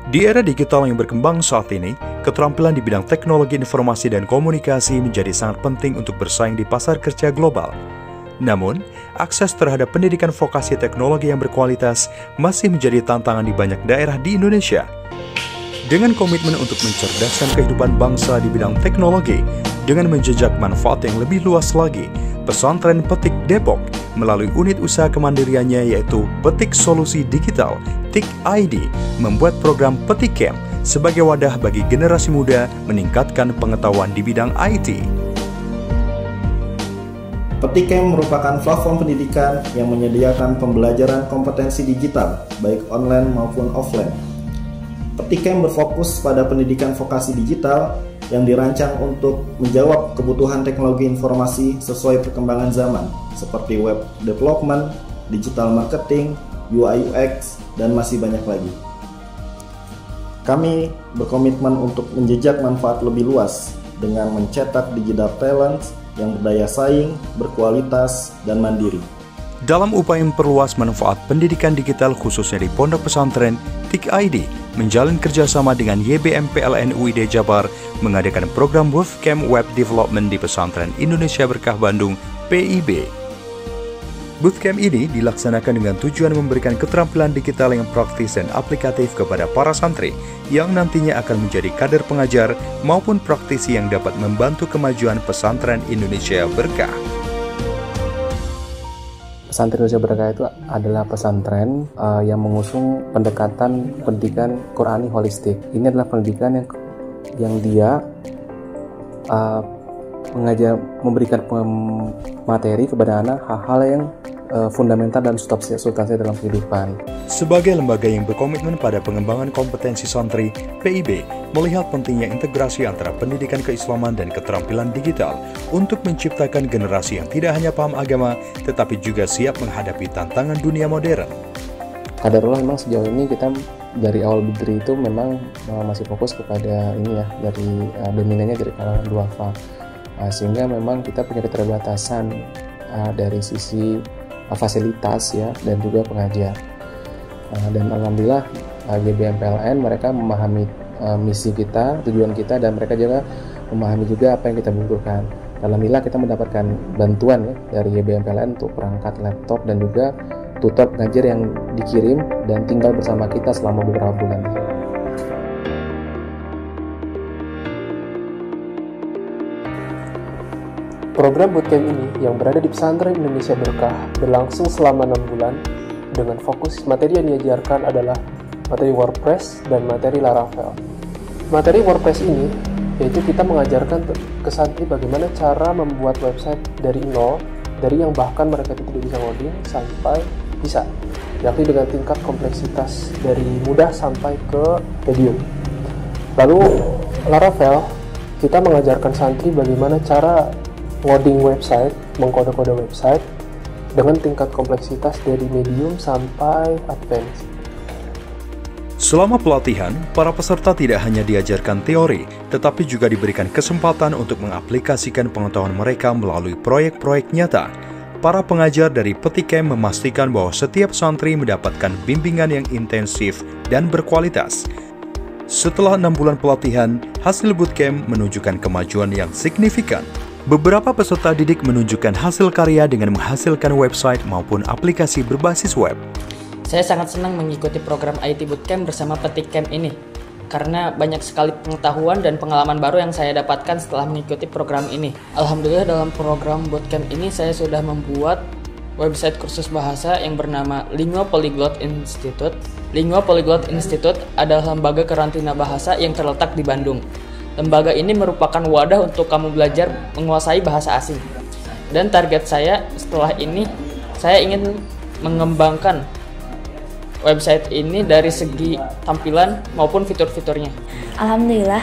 Di era digital yang berkembang saat ini, keterampilan di bidang teknologi informasi dan komunikasi menjadi sangat penting untuk bersaing di pasar kerja global. Namun, akses terhadap pendidikan vokasi teknologi yang berkualitas masih menjadi tantangan di banyak daerah di Indonesia. Dengan komitmen untuk mencerdaskan kehidupan bangsa di bidang teknologi, dengan menjejak manfaat yang lebih luas lagi, Pesantren Petik Depok melalui unit usaha kemandiriannya yaitu Petik Solusi Digital, TIK ID, membuat program Petik Camp sebagai wadah bagi generasi muda meningkatkan pengetahuan di bidang IT. Petik Camp merupakan platform pendidikan yang menyediakan pembelajaran kompetensi digital, baik online maupun offline. Petik Camp berfokus pada pendidikan vokasi digital yang dirancang untuk menjawab kebutuhan teknologi informasi sesuai perkembangan zaman, seperti web development, digital marketing, UI UX, dan masih banyak lagi. Kami berkomitmen untuk menjejak manfaat lebih luas dengan mencetak digital talent yang berdaya saing, berkualitas, dan mandiri. Dalam upaya memperluas manfaat pendidikan digital khususnya di Pondok Pesantren, TIK ID menjalin kerjasama dengan YBM-PLN UID Jabar mengadakan program Bootcamp Web Development di Pesantren Indonesia Berkah Bandung, PIB. Bootcamp ini dilaksanakan dengan tujuan memberikan keterampilan digital yang praktis dan aplikatif kepada para santri yang nantinya akan menjadi kader pengajar maupun praktisi yang dapat membantu kemajuan Pesantren Indonesia Berkah. Pesantren Indonesia Berkah itu adalah pesantren yang mengusung pendekatan pendidikan Qurani holistik. Ini adalah pendidikan yang dia memberikan materi kepada anak hal-hal yang fundamental dan substansial dalam kehidupan. Sebagai lembaga yang berkomitmen pada pengembangan kompetensi santri, PIB melihat pentingnya integrasi antara pendidikan keislaman dan keterampilan digital untuk menciptakan generasi yang tidak hanya paham agama, tetapi juga siap menghadapi tantangan dunia modern. Qadarullah memang sejauh ini kita dari awal berdiri itu memang masih fokus kepada ini ya, dari dominannya dari kalangan duafa, sehingga memang kita punya keterbatasan dari sisi fasilitas ya dan juga pengajar. Dan alhamdulillah YBM-PLN mereka memahami misi kita, tujuan kita, dan mereka juga memahami juga apa yang kita butuhkan. Alhamdulillah kita mendapatkan bantuan ya dari YBM-PLN untuk perangkat laptop dan juga tutor pengajar yang dikirim dan tinggal bersama kita selama beberapa bulan. Program bootcamp ini yang berada di Pesantren Indonesia Berkah berlangsung selama 6 bulan dengan fokus materi yang diajarkan adalah materi WordPress dan materi Laravel. Materi WordPress ini yaitu kita mengajarkan ke santri bagaimana cara membuat website dari nol, dari yang bahkan mereka tidak bisa coding sampai bisa, yakni dengan tingkat kompleksitas dari mudah sampai ke medium. Lalu Laravel, kita mengajarkan santri bagaimana cara coding website, mengkode-kode website dengan tingkat kompleksitas dari medium sampai advance. Selama pelatihan, para peserta tidak hanya diajarkan teori, tetapi juga diberikan kesempatan untuk mengaplikasikan pengetahuan mereka melalui proyek-proyek nyata. Para pengajar dari Petik Camp memastikan bahwa setiap santri mendapatkan bimbingan yang intensif dan berkualitas. Setelah 6 bulan pelatihan, hasil bootcamp menunjukkan kemajuan yang signifikan. Beberapa peserta didik menunjukkan hasil karya dengan menghasilkan website maupun aplikasi berbasis web. Saya sangat senang mengikuti program IT Bootcamp bersama Petik Camp ini, karena banyak sekali pengetahuan dan pengalaman baru yang saya dapatkan setelah mengikuti program ini. Alhamdulillah dalam program Bootcamp ini saya sudah membuat website kursus bahasa yang bernama Lingua Polyglot Institute. Lingua Polyglot Institute adalah lembaga karantina bahasa yang terletak di Bandung. Lembaga ini merupakan wadah untuk kamu belajar menguasai bahasa asing. Dan target saya setelah ini, saya ingin mengembangkan website ini dari segi tampilan maupun fitur-fiturnya. Alhamdulillah,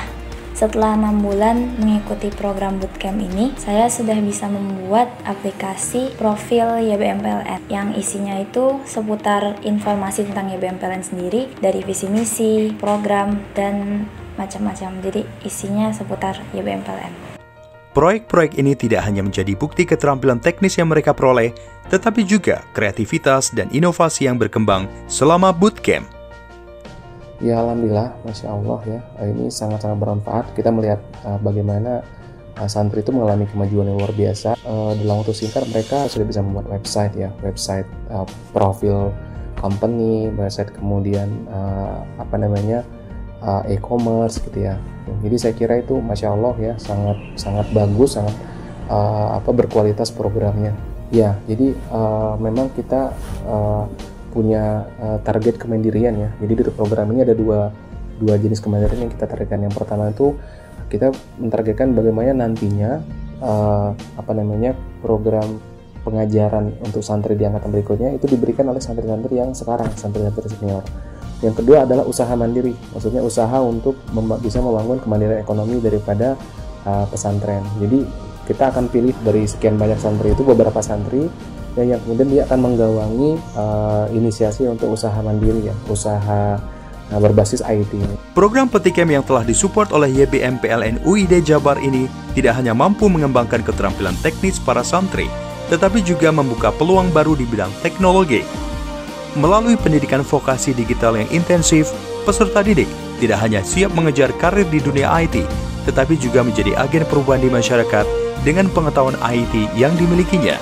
setelah 6 bulan mengikuti program bootcamp ini, saya sudah bisa membuat aplikasi profil YBM-PLN yang isinya itu seputar informasi tentang YBM-PLN sendiri, dari visi misi, program, dan macam-macam. Jadi isinya seputar YBM-PLN. Proyek-proyek ini tidak hanya menjadi bukti keterampilan teknis yang mereka peroleh, tetapi juga kreativitas dan inovasi yang berkembang selama bootcamp. Ya alhamdulillah, Masya Allah ya, ini sangat-sangat bermanfaat. Kita melihat bagaimana santri itu mengalami kemajuan yang luar biasa. Dalam waktu singkat mereka sudah bisa membuat website ya, website profil company, website kemudian e-commerce gitu ya. Jadi saya kira itu Masya Allah ya, sangat bagus, sangat berkualitas programnya. Ya, jadi memang kita punya target kemandirian ya. Jadi di program ini ada dua jenis kemandirian yang kita targetkan. Yang pertama itu kita mentargetkan bagaimana nantinya program pengajaran untuk santri di angkatan berikutnya itu diberikan oleh santri-santri yang sekarang, santri-santri senior. Yang kedua adalah usaha mandiri, maksudnya usaha untuk bisa membangun kemandirian ekonomi daripada pesantren. Jadi kita akan pilih dari sekian banyak santri itu beberapa santri yang kemudian dia akan menggawangi inisiasi untuk usaha mandiri ya, usaha berbasis IT. Program Petikem yang telah disupport oleh YBM PLN UID Jabar ini tidak hanya mampu mengembangkan keterampilan teknis para santri, tetapi juga membuka peluang baru di bidang teknologi. Melalui pendidikan vokasi digital yang intensif, peserta didik tidak hanya siap mengejar karir di dunia IT, tetapi juga menjadi agen perubahan di masyarakat dengan pengetahuan IT yang dimilikinya.